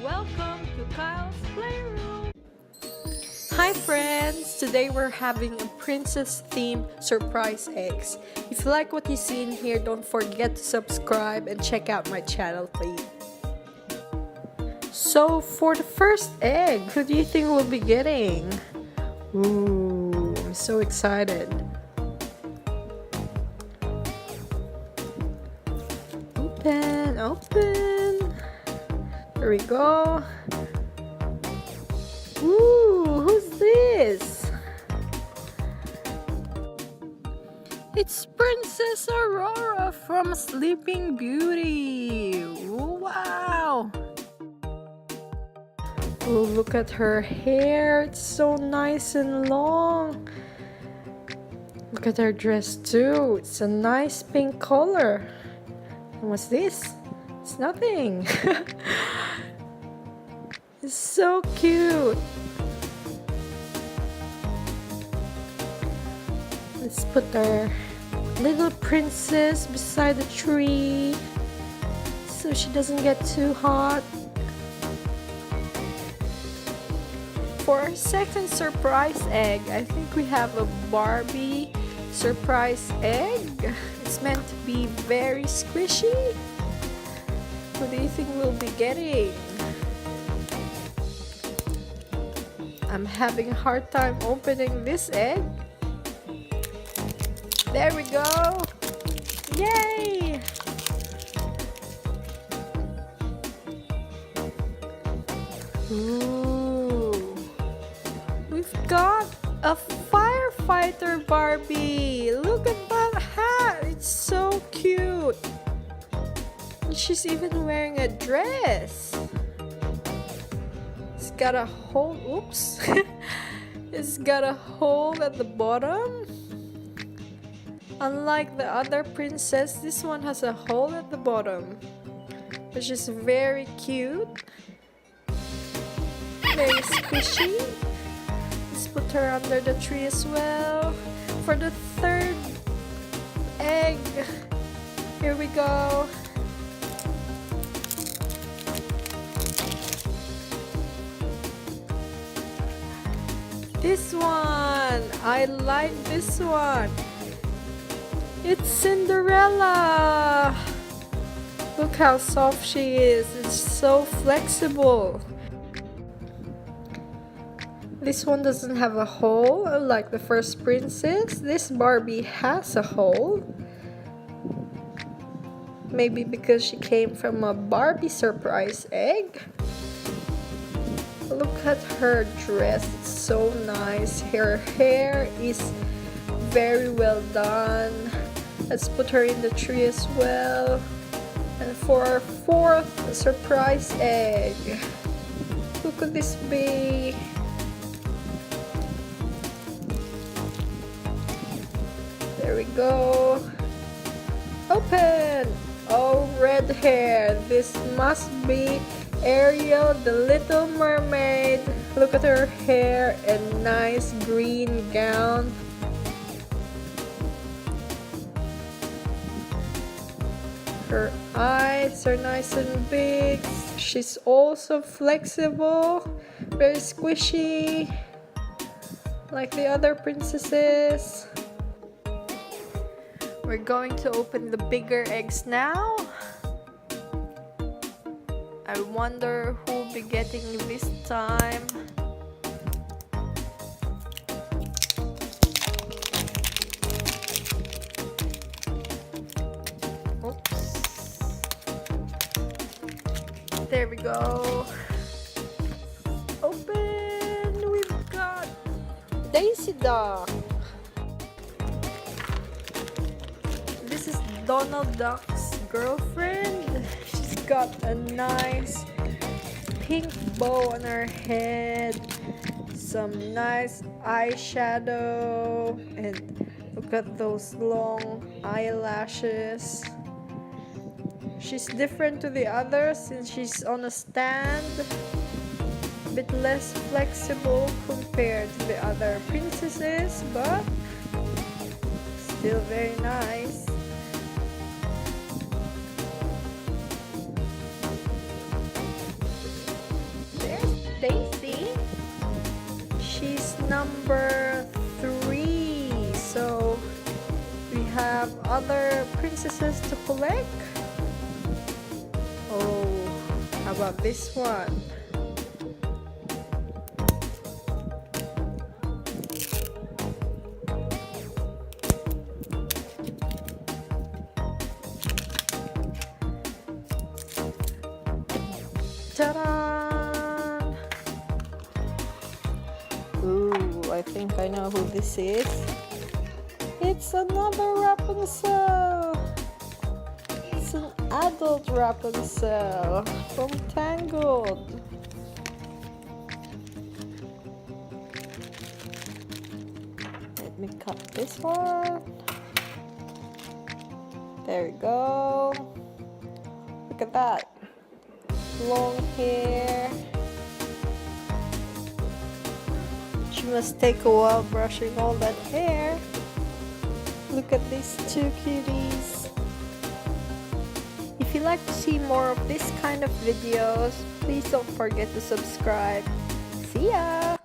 Welcome to Kyle's Playroom! Hi friends! Today we're having a princess themed surprise eggs. If you like what you see in here, don't forget to subscribe and check out my channel please. So for the first egg, who do you think we'll be getting? Ooh, I'm so excited. Open. There we go. Ooh, who's this? It's Princess Aurora from Sleeping Beauty. Wow. Oh, look at her hair. It's so nice and long. Look at her dress too. It's a nice pink color. And what's this? It's nothing. It's so cute. Let's put our little princess beside the tree so she doesn't get too hot. For our second surprise egg, I think we have a Barbie surprise egg. It's meant to be very squishy. What do you think we'll be getting? I'm having a hard time opening this egg. There we go! Yay! Ooh! We've got a firefighter Barbie! Look at that hat! It's so cute! And she's even wearing a dress! It's got a hole. Oops! It's got a hole at the bottom. Unlike the other princess, this one has a hole at the bottom, which is very cute. Very squishy. Let's put her under the tree as well. For the third egg, here we go. This one! I like this one! It's Cinderella! Look how soft she is. It's so flexible. This one doesn't have a hole like the first princess. This Barbie has a hole. Maybe because she came from a Barbie surprise egg. Look at her dress. It's so nice. Her hair is very well done. Let's put her in the tree as well. And for our fourth surprise egg, who could this be? There we go. Open! Oh, red hair. This must be Ariel, the Little Mermaid. Look at her hair and nice green gown. Her eyes are nice and big. She's also flexible, very squishy, like the other princesses. We're going to open the bigger eggs now. I wonder who will be getting this time. Oops. There we go. Open! We've got Daisy Duck. This is Donald Duck's girlfriend. She's got a nice pink bow on her head, some nice eyeshadow, and look at those long eyelashes. She's different to the others since she's on a stand, a bit less flexible compared to the other princesses, but still very nice. Daisy. She's number 3. So we have other princesses to collect. Oh, how about this one? Ta-da! Ooh, I think I know who this is. It's another Rapunzel! It's an adult Rapunzel from Tangled. Let me cut this one. There we go. Look at that. Long hair. She must take a while brushing all that hair. Look at these 2 cuties. If you like to see more of this kind of videos, please don't forget to subscribe. See ya!